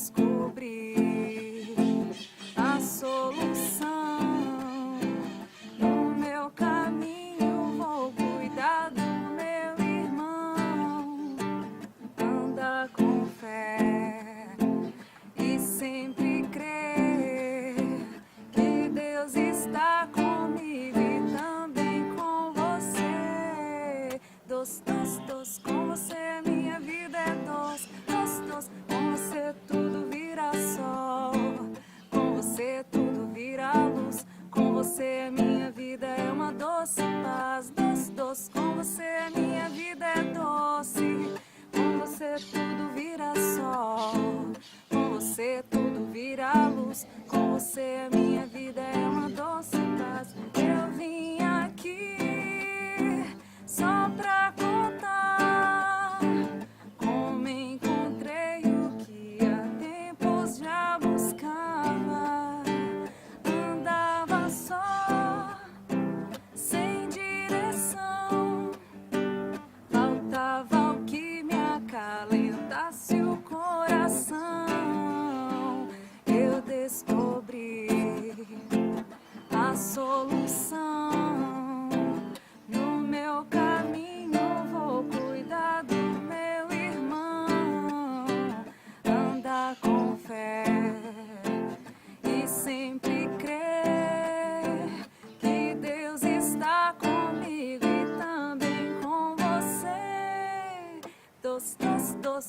descobri a solução. No meu caminho vou cuidar do meu irmão. Anda com fé e sempre crer que Deus está comigo e também com você. Dos, com você minha vida é dos, com você tudo vira sol, com você tudo vira luz, com você minha vida é uma doce paz, com você minha vida é doce, com você tudo vira sol, com você tudo vira luz, com você minha vida é uma doce paz. Eu vim aqui só pra contar como encontrei o que há tempos já buscava. Andava só, sem direção, faltava o que me acalentasse o coração. Eu descobri a solução. No meu caminho vou cuidar do meu irmão. Andar com fé e sempre crer que Deus está comigo e também com você.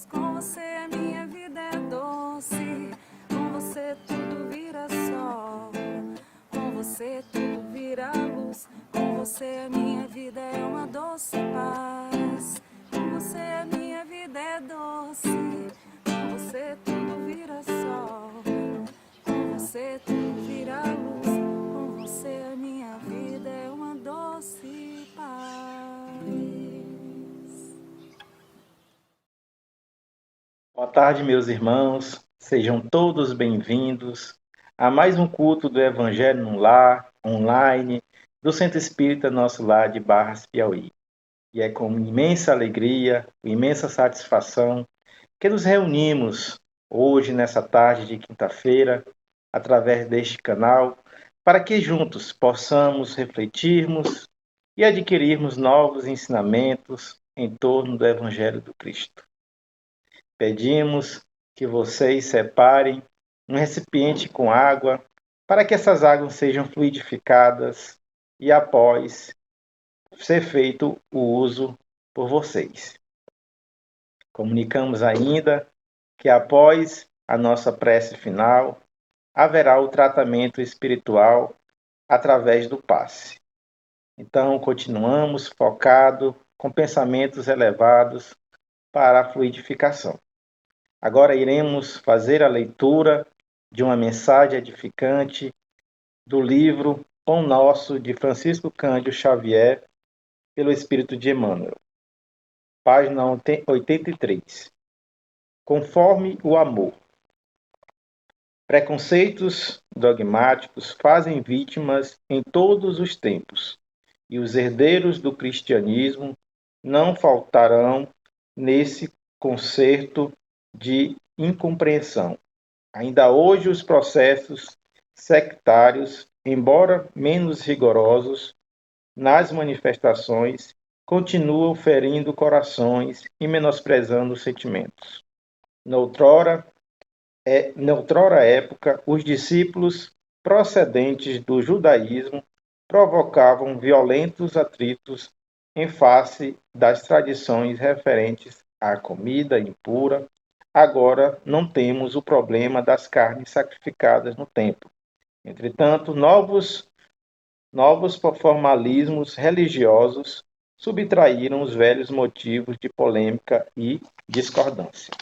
Com você minha vida é doce, com você tudo vira sol, com você tudo vira luz, com você minha vida é uma doce paz, com você minha vida é doce, com você tudo vira sol, com você tudo vira luz, com você minha vida é uma doce paz. Boa tarde, meus irmãos. Sejam todos bem-vindos a mais um culto do Evangelho no Lar, online, do Centro Espírita Nosso Lar de Barras, Piauí. E é com imensa alegria, imensa satisfação que nos reunimos hoje, nessa tarde de quinta-feira, através deste canal, para que juntos possamos refletirmos e adquirirmos novos ensinamentos em torno do Evangelho do Cristo. Pedimos que vocês separem um recipiente com água para que essas águas sejam fluidificadas e após ser feito o uso por vocês. Comunicamos ainda que após a nossa prece final haverá o tratamento espiritual através do passe. Então, continuamos focado com pensamentos elevados para a fluidificação. Agora iremos fazer a leitura de uma mensagem edificante do livro Pão Nosso, de Francisco Cândido Xavier, pelo Espírito de Emmanuel. Página 83. Conforme o amor. Preconceitos dogmáticos fazem vítimas em todos os tempos, e os herdeiros do cristianismo não faltarão nesse concerto de incompreensão. Ainda hoje os processos sectários, embora menos rigorosos nas manifestações, continuam ferindo corações e menosprezando os sentimentos. Noutrora época, os discípulos procedentes do judaísmo provocavam violentos atritos em face das tradições referentes à comida impura. Agora não temos o problema das carnes sacrificadas no templo. Entretanto, novos formalismos religiosos subtraíram os velhos motivos de polêmica e discordância.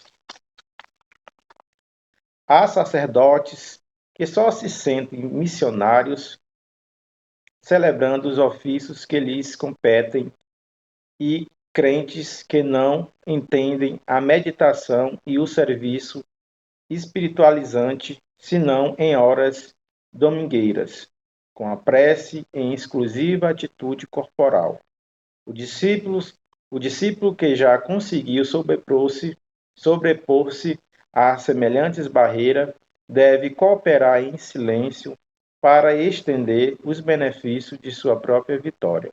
Há sacerdotes que só se sentem missionários celebrando os ofícios que lhes competem e crentes que não entendem a meditação e o serviço espiritualizante, senão em horas domingueiras, com a prece em exclusiva atitude corporal. O discípulo que já conseguiu sobrepor-se a semelhantes barreiras, deve cooperar em silêncio para estender os benefícios de sua própria vitória.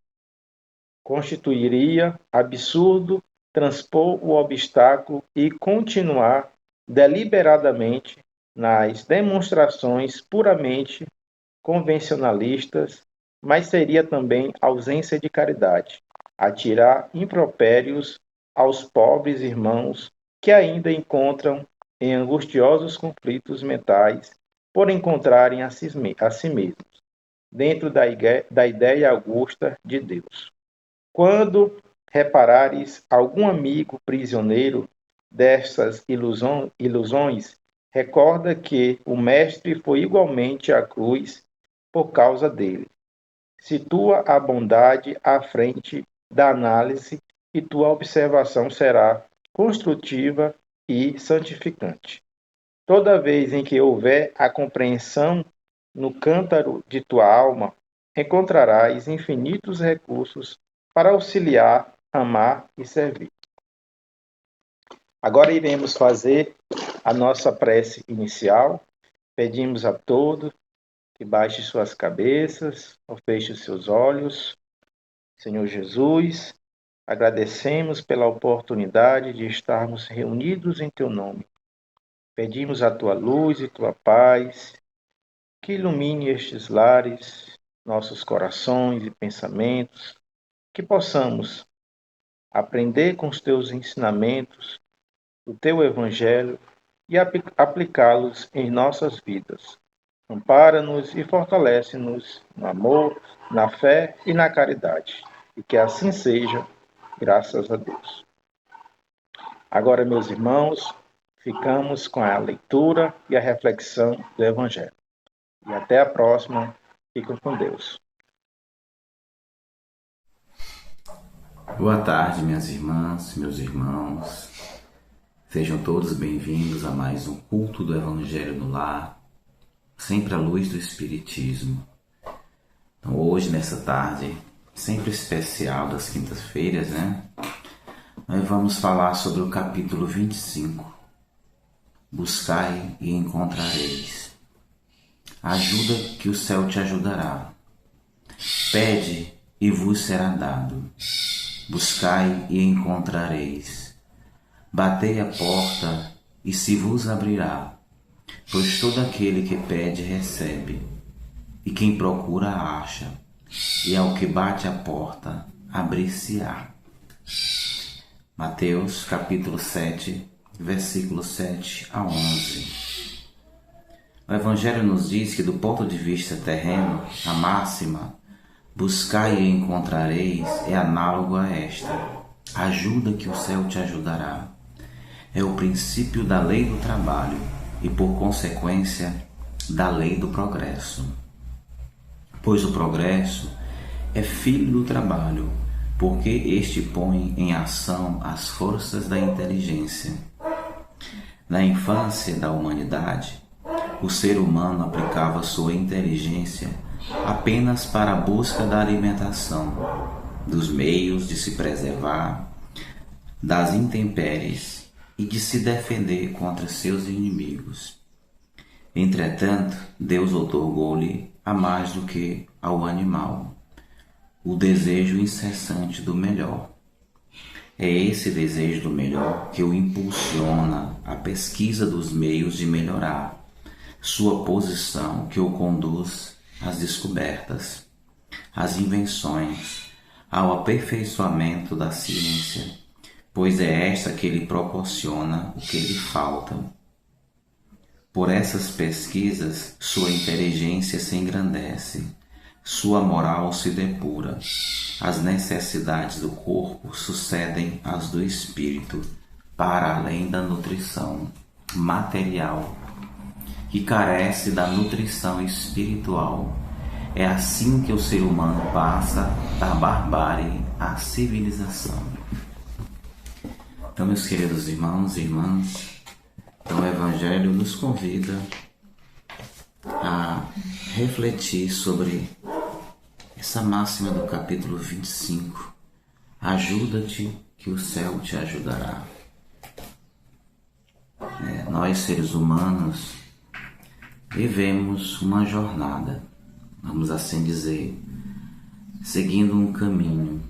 Constituiria absurdo transpor o obstáculo e continuar deliberadamente nas demonstrações puramente convencionalistas, mas seria também ausência de caridade, atirar impropérios aos pobres irmãos que ainda encontram em angustiosos conflitos mentais por encontrarem a si mesmos, dentro da ideia augusta de Deus. Quando reparares algum amigo prisioneiro dessas ilusões, recorda que o Mestre foi igualmente à cruz por causa dele. Situa a bondade à frente da análise e tua observação será construtiva e santificante. Toda vez em que houver a compreensão no cântaro de tua alma, encontrarás infinitos recursos para auxiliar, amar e servir. Agora iremos fazer a nossa prece inicial. Pedimos a todos que baixe suas cabeças, ou feche seus olhos. Senhor Jesus, agradecemos pela oportunidade de estarmos reunidos em Teu nome. Pedimos a Tua luz e Tua paz, que ilumine estes lares, nossos corações e pensamentos, que possamos aprender com os Teus ensinamentos, o Teu Evangelho e aplicá-los em nossas vidas. Ampara-nos e fortalece-nos no amor, na fé e na caridade. E que assim seja, graças a Deus. Agora, meus irmãos, ficamos com a leitura e a reflexão do Evangelho. E até a próxima. Fiquem com Deus. Boa tarde, minhas irmãs, meus irmãos. Sejam todos bem-vindos a mais um culto do Evangelho no Lar, sempre à luz do Espiritismo. Então, hoje, nessa tarde, sempre especial das quintas-feiras, nós vamos falar sobre o capítulo 25. Buscai e encontrareis. Ajuda que o céu te ajudará. Pede e vos será dado. Buscai e encontrareis. Batei a porta e se vos abrirá. Pois todo aquele que pede recebe, e quem procura acha, e ao que bate a porta abrir-se-á. Mateus capítulo 7, versículos 7 a 11. O Evangelho nos diz que, do ponto de vista terreno, a máxima buscai e encontrareis é análogo a esta: ajuda que o céu te ajudará. É o princípio da lei do trabalho e, por consequência, da lei do progresso. Pois o progresso é filho do trabalho, porque este põe em ação as forças da inteligência. Na infância da humanidade, o ser humano aplicava sua inteligência apenas para a busca da alimentação, dos meios de se preservar das intempéries e de se defender contra seus inimigos. Entretanto, Deus outorgou-lhe a mais do que ao animal o desejo incessante do melhor. É esse desejo do melhor que o impulsiona à pesquisa dos meios de melhorar sua posição, que o conduz às descobertas, às invenções, ao aperfeiçoamento da ciência, pois é esta que lhe proporciona o que lhe falta. Por essas pesquisas, sua inteligência se engrandece, sua moral se depura, as necessidades do corpo sucedem às do espírito, para além da nutrição material, que carece da nutrição espiritual. É assim que o ser humano passa da barbárie à civilização. Então, meus queridos irmãos e irmãs, o Evangelho nos convida a refletir sobre essa máxima do capítulo 25. Ajuda-te que o céu te ajudará. nós seres humanos vivemos uma jornada, vamos assim dizer, seguindo um caminho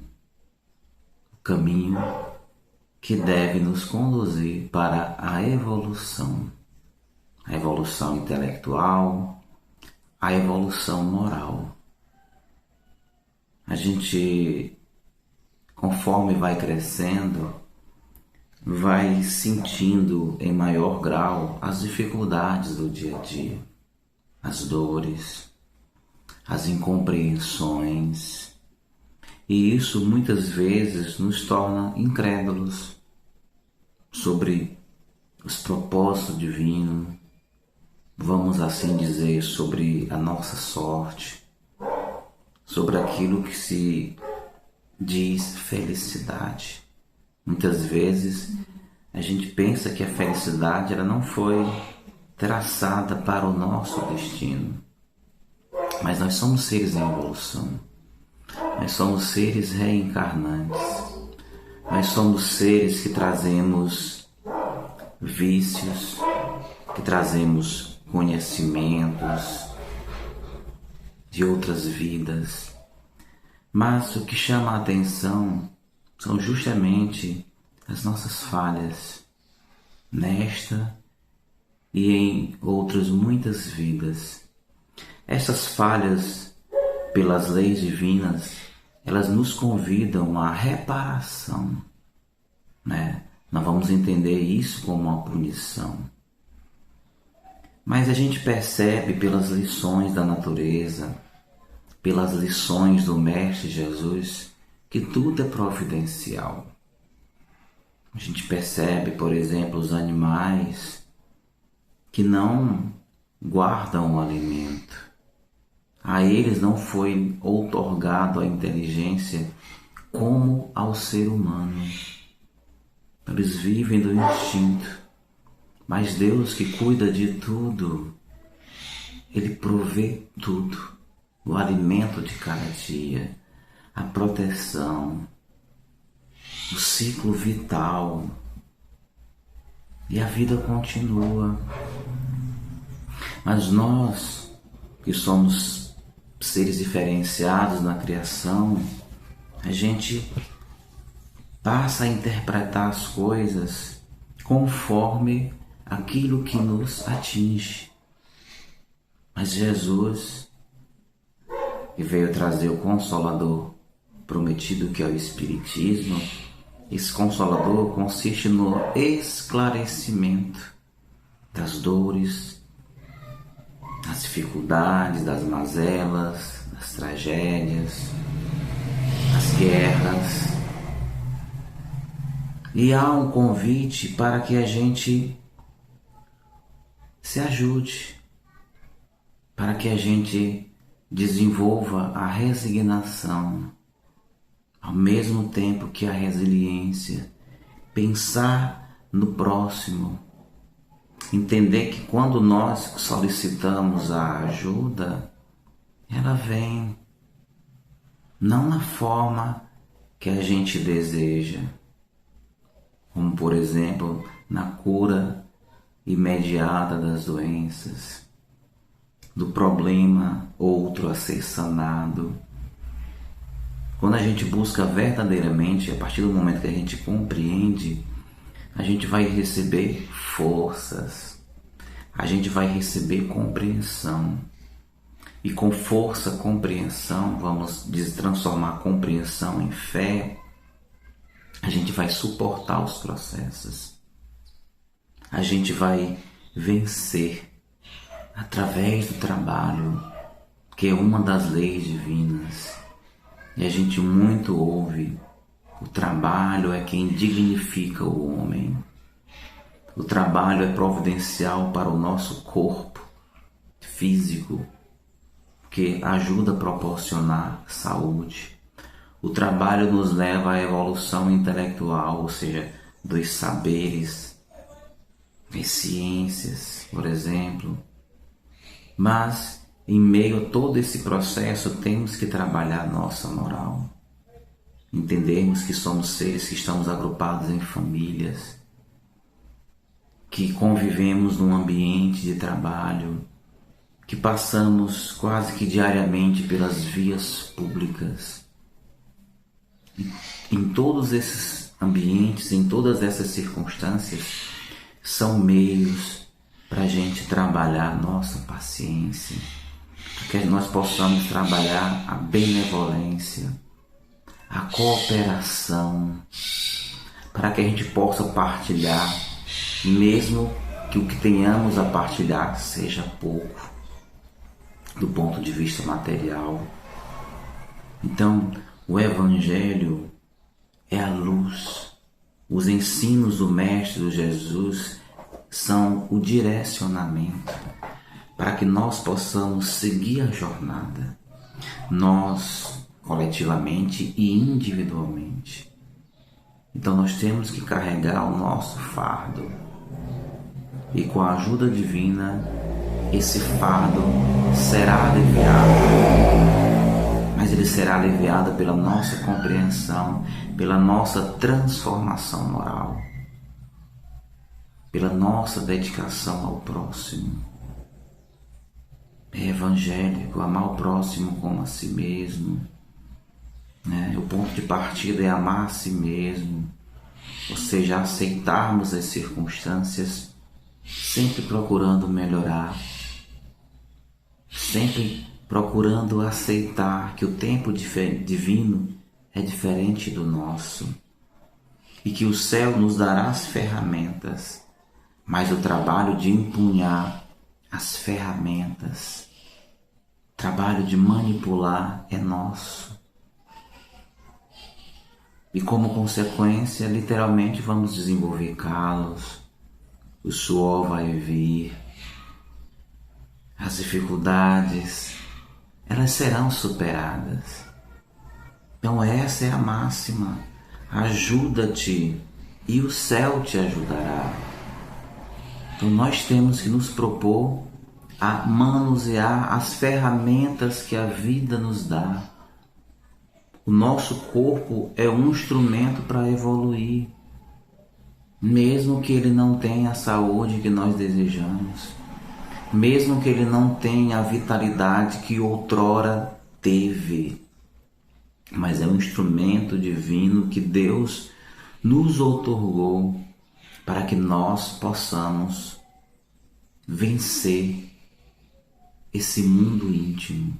que deve nos conduzir para a evolução intelectual, a evolução moral. A gente, conforme vai crescendo, vai sentindo em maior grau as dificuldades do dia a dia, as dores, as incompreensões, e isso muitas vezes nos torna incrédulos sobre os propósitos divinos, vamos assim dizer, sobre a nossa sorte, sobre aquilo que se diz felicidade. Muitas vezes a gente pensa que a felicidade ela não foi traçada para o nosso destino, mas nós somos seres em evolução, nós somos seres reencarnantes, nós somos seres que trazemos vícios, que trazemos conhecimentos de outras vidas, mas o que chama a atenção são justamente as nossas falhas nesta e em outras muitas vidas. Essas falhas, pelas leis divinas, elas nos convidam à reparação, né? Nós vamos entender isso como uma punição. Mas a gente percebe pelas lições da natureza, pelas lições do Mestre Jesus, que tudo é providencial. A gente percebe, por exemplo, os animais que não guardam o alimento. A eles não foi outorgado a inteligência como ao ser humano. Eles vivem do instinto. Mas Deus, que cuida de tudo, Ele provê tudo. O alimento de cada dia, a proteção, o ciclo vital. E a vida continua. Mas nós, que somos seres diferenciados na criação, a gente passa a interpretar as coisas conforme aquilo que nos atinge. Mas Jesus, que veio trazer o Consolador prometido, que é o Espiritismo, esse Consolador consiste no esclarecimento das dores, das dificuldades, das mazelas, das tragédias, das guerras. E há um convite para que a gente se ajude, para que a gente desenvolva a resignação, ao mesmo tempo que a resiliência, pensar no próximo, entender que quando nós solicitamos a ajuda, ela vem, não na forma que a gente deseja, como por exemplo na cura imediata das doenças, do problema outro a ser sanado. Quando a gente busca verdadeiramente, a partir do momento que a gente compreende, a gente vai receber forças, a gente vai receber compreensão. E com força, compreensão, vamos transformar a compreensão em fé, a gente vai suportar os processos. A gente vai vencer através do trabalho, que é uma das leis divinas. E a gente muito ouve: o trabalho é quem dignifica o homem. O trabalho é providencial para o nosso corpo físico, que ajuda a proporcionar saúde. O trabalho nos leva à evolução intelectual, ou seja, dos saberes, das ciências, por exemplo. Mas, em meio a todo esse processo, temos que trabalhar nossa moral. Entendermos que somos seres que estamos agrupados em famílias, que convivemos num ambiente de trabalho, que passamos quase que diariamente pelas vias públicas. Em todos esses ambientes, em todas essas circunstâncias, são meios para a gente trabalhar a nossa paciência, para que nós possamos trabalhar a benevolência, a cooperação, para que a gente possa partilhar, mesmo que o que tenhamos a partilhar seja pouco, do ponto de vista material. Então, o Evangelho é a luz. Os ensinos do Mestre do Jesus são o direcionamento para que nós possamos seguir a jornada, nós coletivamente e individualmente. Então nós temos que carregar o nosso fardo e com a ajuda divina esse fardo será aliviado. Mas ele será aliviado pela nossa compreensão, pela nossa transformação moral, pela nossa dedicação ao próximo. É evangélico amar o próximo como a si mesmo, né? O ponto de partida é amar a si mesmo, ou seja, aceitarmos as circunstâncias, sempre procurando melhorar, sempre procurando aceitar que o tempo divino é diferente do nosso e que o céu nos dará as ferramentas, mas o trabalho de empunhar as ferramentas, o trabalho de manipular é nosso. E como consequência, literalmente vamos desenvolver calos, o suor vai vir, as dificuldades, elas serão superadas. Então essa é a máxima: ajuda-te e o céu te ajudará. Então nós temos que nos propor a manusear as ferramentas que a vida nos dá. O nosso corpo é um instrumento para evoluir, mesmo que ele não tenha a saúde que nós desejamos, mesmo que ele não tenha a vitalidade que outrora teve, mas é um instrumento divino que Deus nos outorgou para que nós possamos vencer esse mundo íntimo.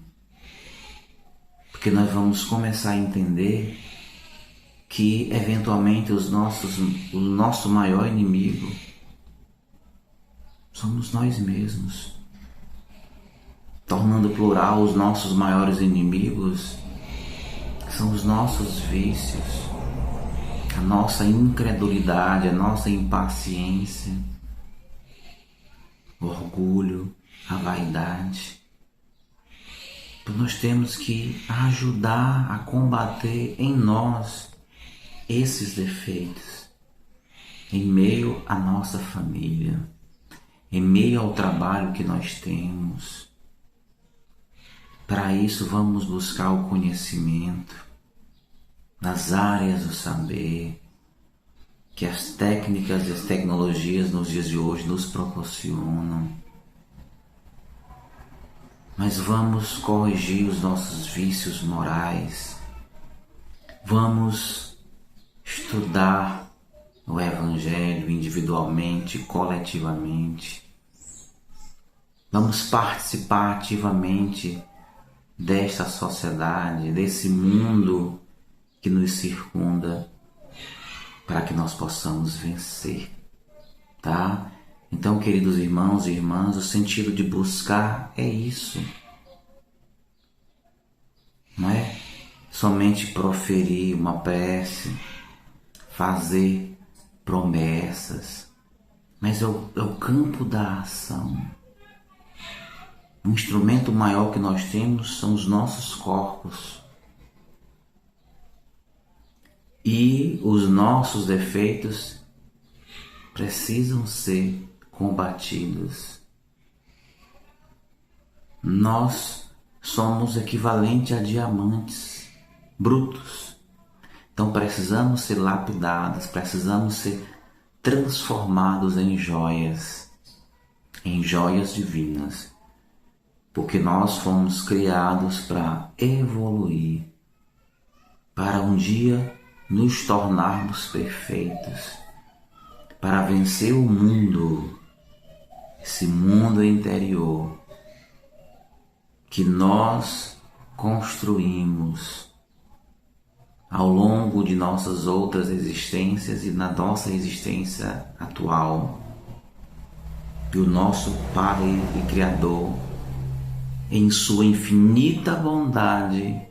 Porque nós vamos começar a entender que eventualmente o nosso maior inimigo somos nós mesmos, tornando plural os nossos maiores inimigos são os nossos vícios, a nossa incredulidade, a nossa impaciência, o orgulho, a vaidade. Então nós temos que ajudar a combater em nós esses defeitos, em meio à nossa família, em meio ao trabalho que nós temos. Para isso vamos buscar o conhecimento nas áreas do saber que as técnicas e as tecnologias nos dias de hoje nos proporcionam. Mas vamos corrigir os nossos vícios morais, vamos estudar o Evangelho individualmente, coletivamente, vamos participar ativamente desta sociedade, desse mundo que nos circunda, para que nós possamos vencer, tá? Então, queridos irmãos e irmãs, o sentido de buscar é isso. Não é somente proferir uma prece, fazer promessas, mas é o campo da ação. Um instrumento maior que nós temos são os nossos corpos. E os nossos defeitos precisam ser combatidos. Nós somos equivalente a diamantes brutos. Então precisamos ser lapidados, precisamos ser transformados em joias divinas, porque nós fomos criados para evoluir, para um dia nos tornarmos perfeitos, para vencer o mundo, esse mundo interior que nós construímos ao longo de nossas outras existências e na nossa existência atual. E o nosso Pai e Criador, em sua infinita bondade,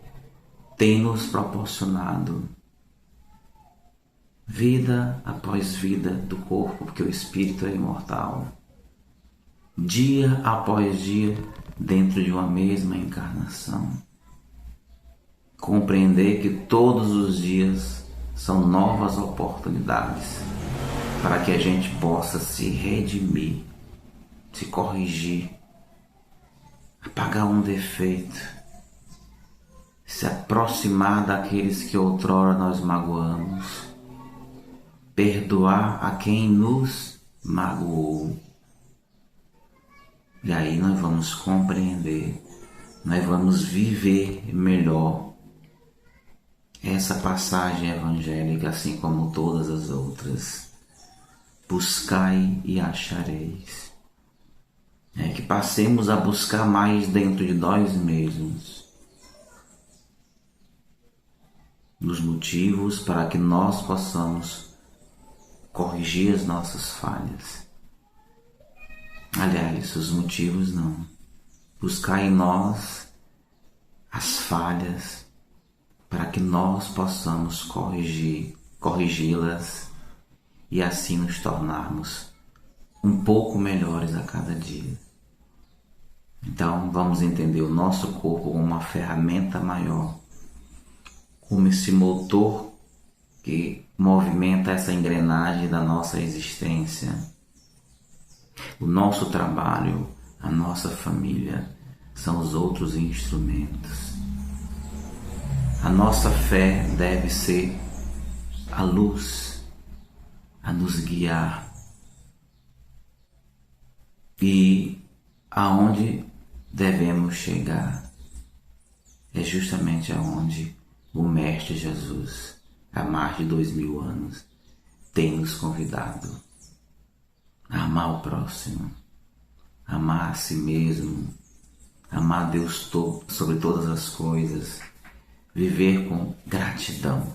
tem nos proporcionado vida após vida do corpo, porque o espírito é imortal. Dia após dia, dentro de uma mesma encarnação. Compreender que todos os dias são novas oportunidades para que a gente possa se redimir, se corrigir, apagar um defeito, se aproximar daqueles que outrora nós magoamos, perdoar a quem nos magoou. E aí nós vamos compreender, nós vamos viver melhor essa passagem evangélica, assim como todas as outras. Buscai e achareis. Que passemos a buscar mais dentro de nós mesmos os motivos para que nós possamos corrigir as nossas falhas. Aliás, os motivos não. Buscar em nós as falhas para que nós possamos corrigi-las e assim nos tornarmos um pouco melhores a cada dia. Então vamos entender o nosso corpo como uma ferramenta maior, como esse motor que movimenta essa engrenagem da nossa existência. O nosso trabalho, a nossa família são os outros instrumentos. A nossa fé deve ser a luz a nos guiar. E aonde devemos chegar é justamente aonde o Mestre Jesus, há mais de 2000 anos, tem nos convidado a amar o próximo, amar a si mesmo, amar Deus sobre todas as coisas, viver com gratidão,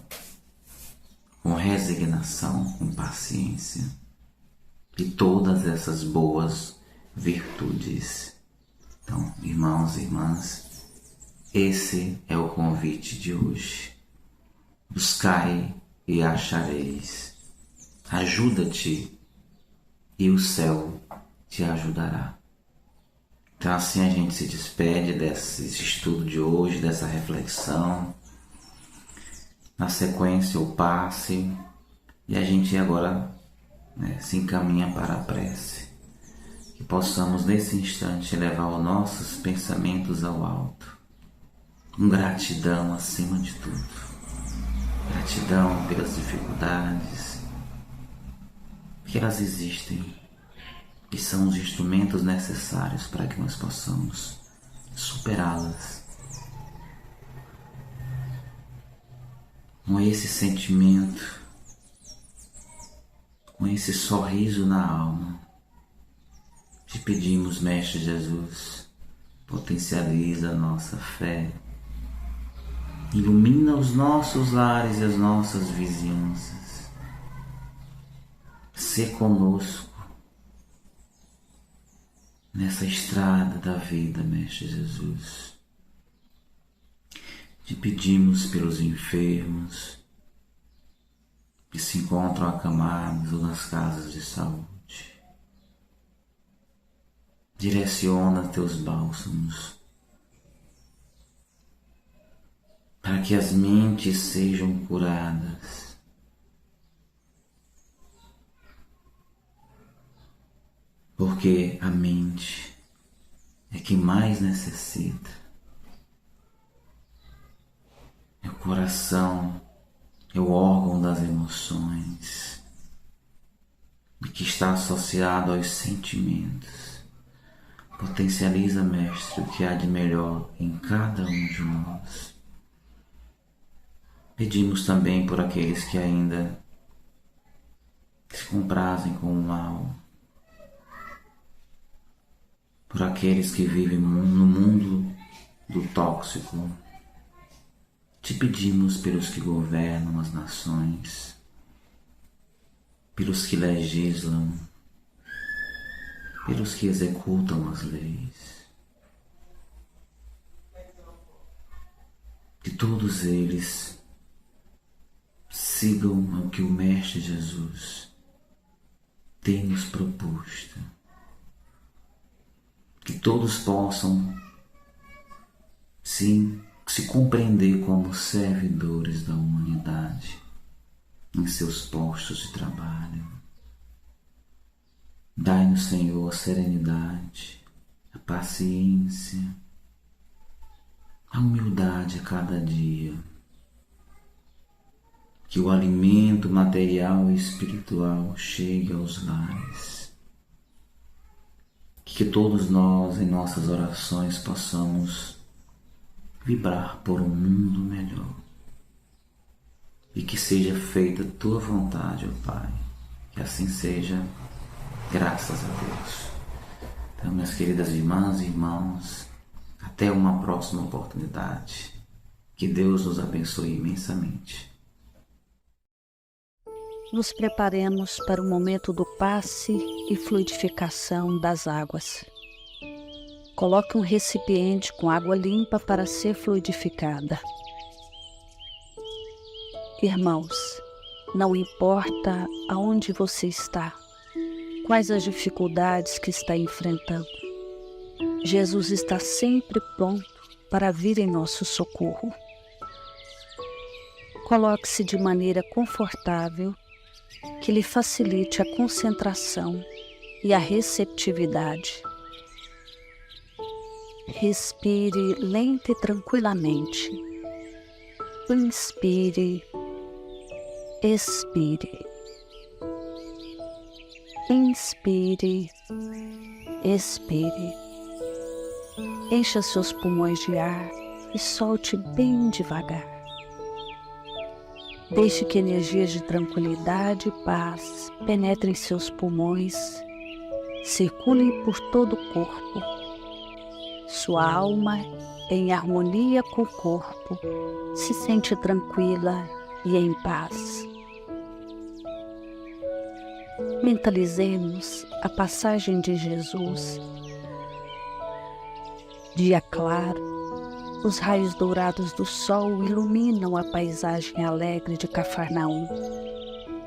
com resignação, com paciência e todas essas boas virtudes. Então, irmãos e irmãs, esse é o convite de hoje. Buscai e achareis. Ajuda-te e o céu te ajudará. Então assim a gente se despede desse estudo de hoje, dessa reflexão. Na sequência o passe e a gente agora se encaminha para a prece. Que possamos nesse instante levar os nossos pensamentos ao alto. Com gratidão acima de tudo. Gratidão pelas dificuldades, porque elas existem e são os instrumentos necessários para que nós possamos superá-las. Com esse sentimento, com esse sorriso na alma, te pedimos, Mestre Jesus, potencializa a nossa fé, ilumina os nossos lares e as nossas vizinhanças, sê conosco nessa estrada da vida, Mestre Jesus. Te pedimos pelos enfermos que se encontram acamados ou nas casas de saúde. Direciona teus bálsamos para que as mentes sejam curadas. Porque a mente é quem mais necessita. É o coração, é o órgão das emoções. e que está associado aos sentimentos. Potencializa, Mestre, o que há de melhor em cada um de nós. Pedimos também por aqueles que ainda se comprazem com o mal, por aqueles que vivem no mundo do tóxico. Te pedimos pelos que governam as nações, pelos que legislam, pelos que executam as leis, que todos eles sigam o que o Mestre Jesus tem nos proposto, que todos possam se compreender como servidores da humanidade em seus postos de trabalho. Dai-nos, Senhor, a serenidade, a paciência, a humildade a cada dia. Que o alimento material e espiritual chegue aos lares. Que todos nós, em nossas orações, possamos vibrar por um mundo melhor. E que seja feita a Tua vontade, ó Pai. Que assim seja, graças a Deus. Então, minhas queridas irmãs e irmãos, até uma próxima oportunidade. Que Deus nos abençoe imensamente. Nos preparemos para o momento do passe e fluidificação das águas. Coloque um recipiente com água limpa para ser fluidificada. Irmãos, não importa aonde você está, quais as dificuldades que está enfrentando, Jesus está sempre pronto para vir em nosso socorro. Coloque-se de maneira confortável, que lhe facilite a concentração e a receptividade. Respire lenta e tranquilamente. Inspire, expire. Inspire, expire. Encha seus pulmões de ar e solte bem devagar. Deixe que energias de tranquilidade e paz penetrem seus pulmões, circulem por todo o corpo. Sua alma, em harmonia com o corpo, se sente tranquila e em paz. Mentalizemos a passagem de Jesus. Dia claro, os raios dourados do sol iluminam a paisagem alegre de Cafarnaum.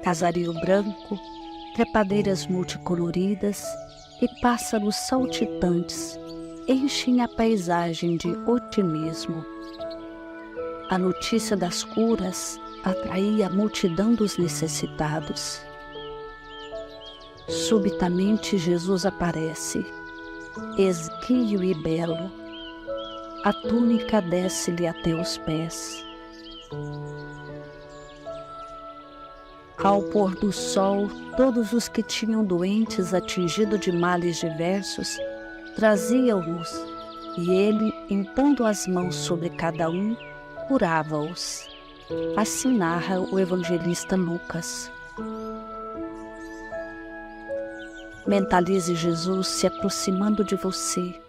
Casario branco, trepadeiras multicoloridas e pássaros saltitantes enchem a paisagem de otimismo. A notícia das curas atraía a multidão dos necessitados. Subitamente Jesus aparece, esguio e belo. A túnica desce-lhe até os pés. Ao pôr do sol, todos os que tinham doentes atingidos de males diversos traziam-nos, e ele, impondo as mãos sobre cada um, curava-os. Assim narra o evangelista Lucas. Mentalize Jesus se aproximando de você.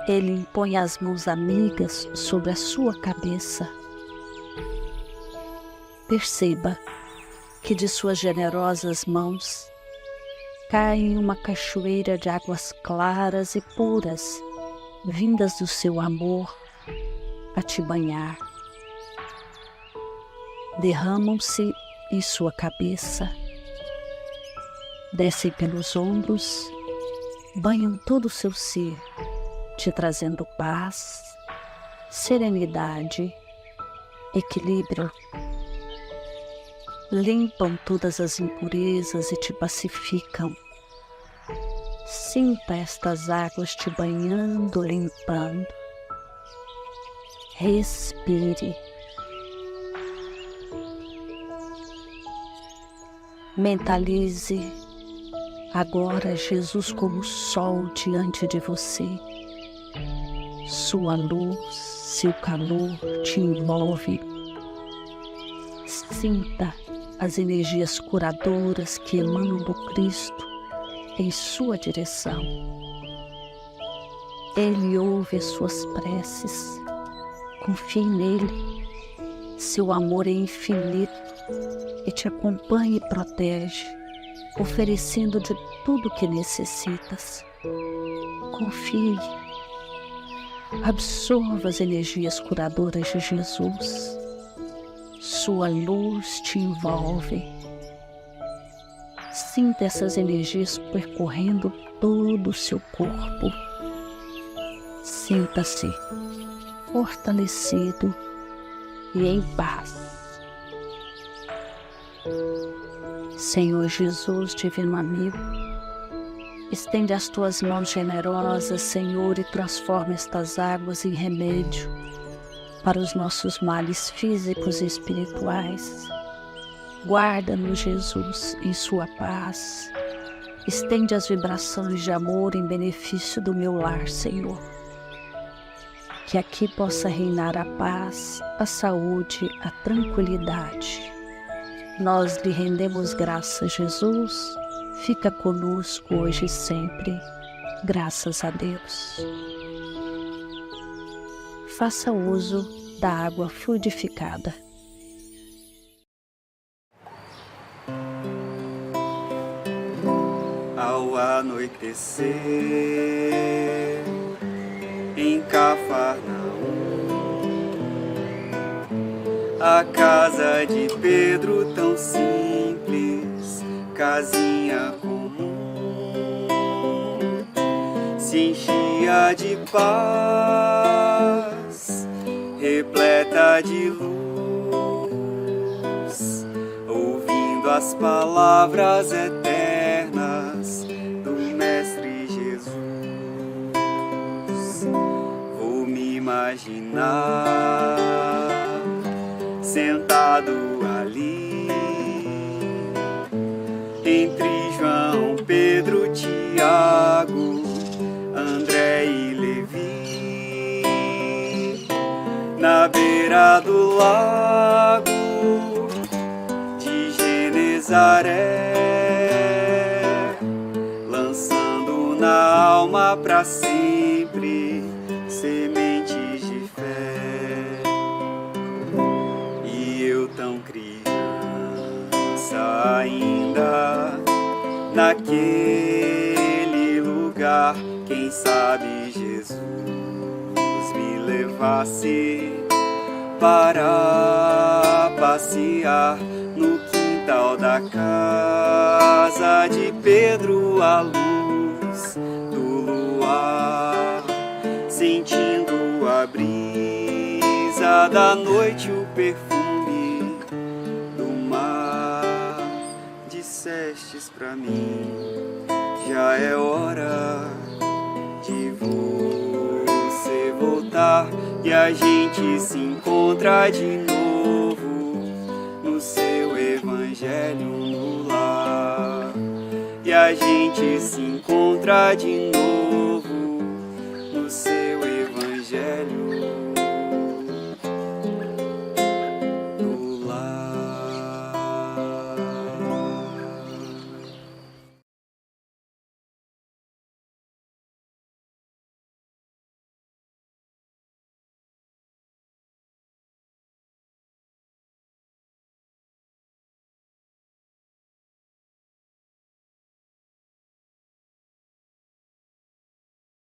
Ele impõe as mãos amigas sobre a sua cabeça. Perceba que de suas generosas mãos cai uma cachoeira de águas claras e puras, vindas do seu amor, a te banhar. Derramam-se em sua cabeça, descem pelos ombros, banham todo o seu ser, te trazendo paz, serenidade, equilíbrio. Limpam todas as impurezas e te pacificam. Sinta estas águas te banhando, limpando. Respire. Mentalize agora Jesus como sol diante de você. Sua luz, seu calor te envolve. Sinta as energias curadoras que emanam do Cristo em sua direção. Ele ouve as suas preces. Confie nele. Seu amor é infinito e te acompanha e protege, oferecendo de tudo o que necessitas. Confie. Absorva as energias curadoras de Jesus. Sua luz te envolve. Sinta essas energias percorrendo todo o seu corpo. Sinta-se fortalecido e em paz. Senhor Jesus, divino amigo, estende as tuas mãos generosas, Senhor, e transforma estas águas em remédio para os nossos males físicos e espirituais. Guarda-nos, Jesus, em sua paz. Estende as vibrações de amor em benefício do meu lar, Senhor. Que aqui possa reinar a paz, a saúde, a tranquilidade. Nós lhe rendemos graças, Jesus. Fica conosco hoje e sempre. Graças a Deus. Faça uso da água fluidificada. Ao anoitecer, em Cafarnaum, a casa de Pedro tão simples, casinha comum, se enchia de paz, repleta de luz, ouvindo as palavras eternas do Mestre Jesus. Vou me imaginar sentado ali, entre João, Pedro, Tiago, André e Levi, na beira do lago de Genezaré, lançando na alma pra sempre sementes de fé. E eu tão criança ainda, naquele lugar, quem sabe Jesus me levasse para passear no quintal da casa de Pedro, à luz do luar, sentindo a brisa da noite, o perfume do mar. Dissestes pra mim, já é hora de você voltar, e a gente se encontra de novo no seu evangelho no lar. E a gente se encontra de novo